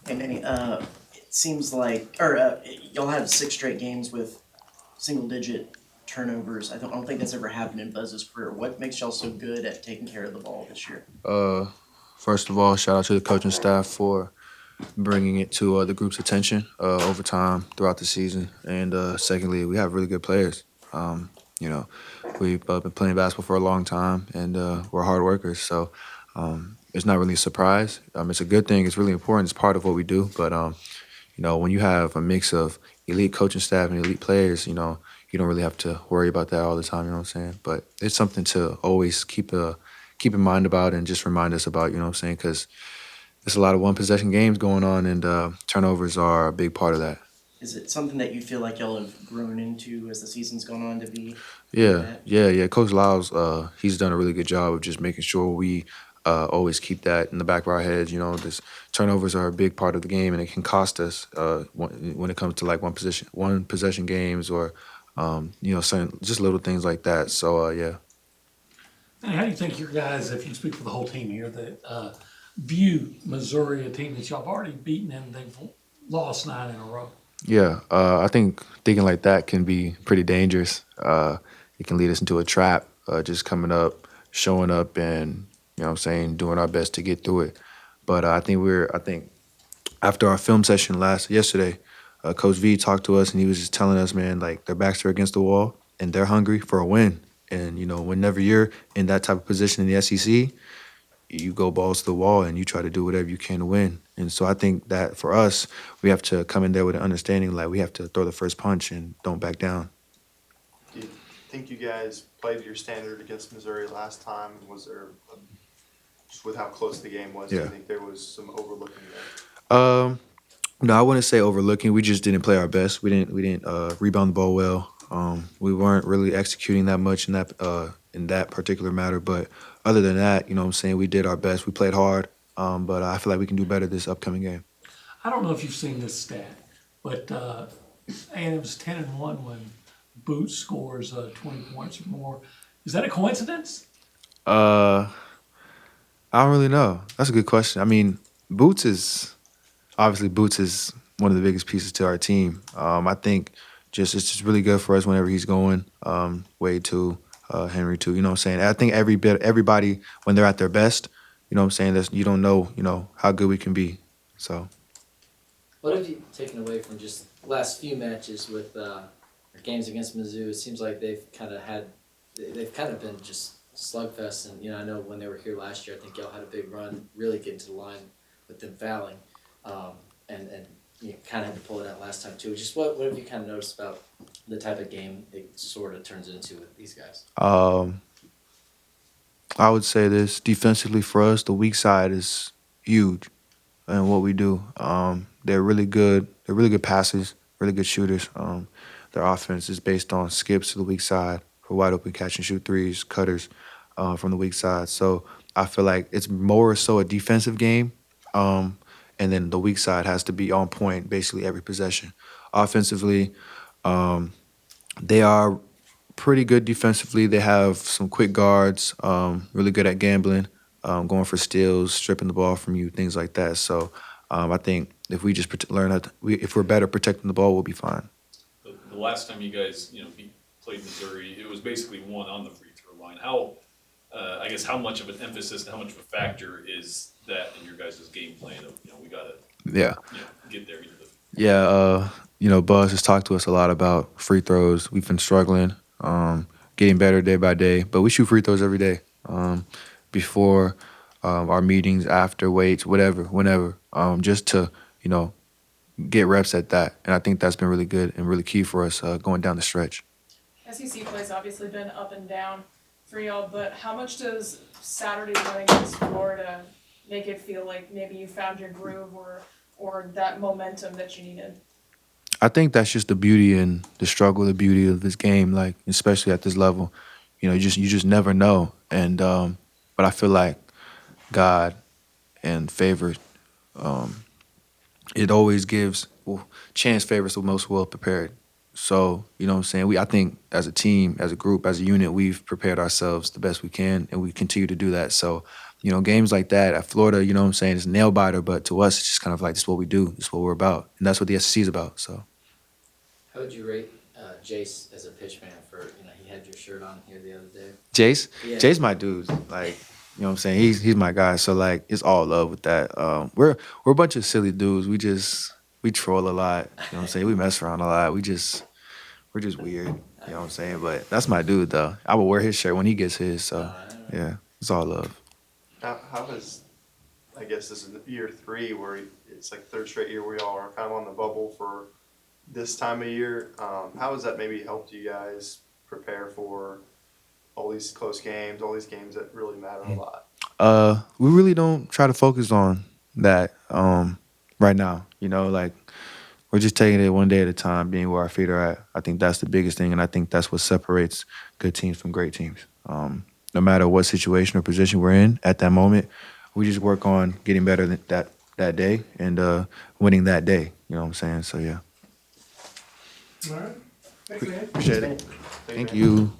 Hey Manny, it seems like, y'all have 6 straight games with single-digit turnovers. I don't think that's ever happened in Buzz's career. What makes y'all so good at taking care of the ball this year? Uh, First of all, shout out to the coaching staff for bringing it to the group's attention over time throughout the season. And secondly, we have really good players. Um, you know, we've been playing basketball for a long time, and we're hard workers. So it's not really a surprise. It's a good thing. It's really important. It's part of what we do. But when you have a mix of elite coaching staff and elite players, you don't really have to worry about that all the time. You know what I'm saying? But it's something to always keep in mind about and just remind us about. You know what I'm saying? Because there's a lot of one possession games going on, and turnovers are a big part of that. Is it something that you feel like y'all have grown into as the season's gone on to be good Yeah, at? yeah, yeah. Coach Lyles, he's done a really good job of just making sure we always keep that in the back of our heads. This turnovers are a big part of the game, and it can cost us when it comes to like one possession games, or certain just little things like that. So yeah. And how do you think your guys, if you speak for the whole team here, that view Missouri, a team that y'all have already beaten and they've lost 9 in a row? Yeah, I think thinking like that can be pretty dangerous. It can lead us into a trap, just coming up, showing up, and what I'm saying, doing our best to get through it. But I think after our film session yesterday, Coach V talked to us and he was just telling us, man, like their backs are against the wall and they're hungry for a win. And whenever you're in that type of position in the SEC, you go balls to the wall and you try to do whatever you can to win. And so I think that for us, we have to come in there with an understanding, like we have to throw the first punch and don't back down. Do you think you guys played your standard against Missouri last time? Was there, just with how close the game was, do you Yeah. think there was some overlooking there? Um, no, I wouldn't say overlooking. We just didn't play our best. We didn't rebound the ball well. We weren't really executing that much in that particular matter. But other than that, what I'm saying, we did our best. We played hard. But I feel like we can do better this upcoming game. I don't know if you've seen this stat, but A&M's 10-1 when Boots scores 20 points or more. Is that a coincidence? Uh, I don't really know. That's a good question. I mean, Boots is Boots is one of the biggest pieces to our team. I think it's just really good for us whenever he's going. Wade too, Henry too. You know what I'm saying? I think everybody when they're at their best, you know what I'm saying. That's, you don't know, how good we can be. So What have you taken away from just last few matches with games against Mizzou? It seems like they've kind of been just slugfests. And I know when they were here last year, I think y'all had a big run, really getting to the line with them fouling, and you kind of had to pull it out last time too. Just what have you kind of noticed about the type of game it sort of turns into with these guys? um, I would say this defensively for us, the weak side is huge in what we do. They're really good. They're really good passers, really good shooters. Their offense is based on skips to the weak side for wide open catch and shoot threes, cutters from the weak side. So I feel like it's more so a defensive game, um, and then the weak side has to be on point basically every possession. Offensively, um, they are pretty good defensively. They have some quick guards, really good at gambling, going for steals, stripping the ball from you, things like that. So I think if we just learn if we're better protecting the ball, we'll be fine. The last time you guys, played Missouri, it was basically one on the free throw line. I guess, how much of an emphasis and how much of a factor is that in your guys' game plan of, we gotta, Yeah, get there either. yeah. Buzz has talked to us a lot about free throws. We've been struggling, getting better day by day, but we shoot free throws every day. Before our meetings, after weights, whatever, whenever, just to get reps at that. And I think that's been really good and really key for us going down the stretch. SEC play's obviously been up and down for y'all, but how much does Saturday win against Florida make it feel like maybe you found your groove or that momentum that you needed? I think that's just the beauty and the struggle, the beauty of this game, like especially at this level. You just never know. And but I feel like God and favor, um, it always gives chance favors the most well prepared. So, you know what I'm saying? I think as a team, as a group, as a unit, we've prepared ourselves the best we can and we continue to do that. So you know, games like that at Florida, you know what I'm saying, it's a nail biter, but to us, it's just kind of like, this is what we do, this is what we're about. And that's what the SEC is about, so. How would you rate Jace as a pitchman for, he had your shirt on here the other day? Jace? Yeah. Jace my dude. Like, you know what I'm saying? He's my guy. So like it's all love with that. We're a bunch of silly dudes. We troll a lot. You know what I'm saying? We mess around a lot. We're just weird. You know what I'm saying? But that's my dude though. I will wear his shirt when he gets his. So yeah, it's all love. How is, I guess this is year 3 where it's like third straight year we all are kind of on the bubble for this time of year. How has that maybe helped you guys prepare for all these close games, all these games that really matter a lot? We really don't try to focus on that right now. You know, like we're just taking it one day at a time, being where our feet are at. I think that's the biggest thing, and I think that's what separates good teams from great teams. No matter what situation or position we're in at that moment, we just work on getting better that day and winning that day. You know what I'm saying? So yeah. All right. Thanks, man. Appreciate it. Thank Thank you.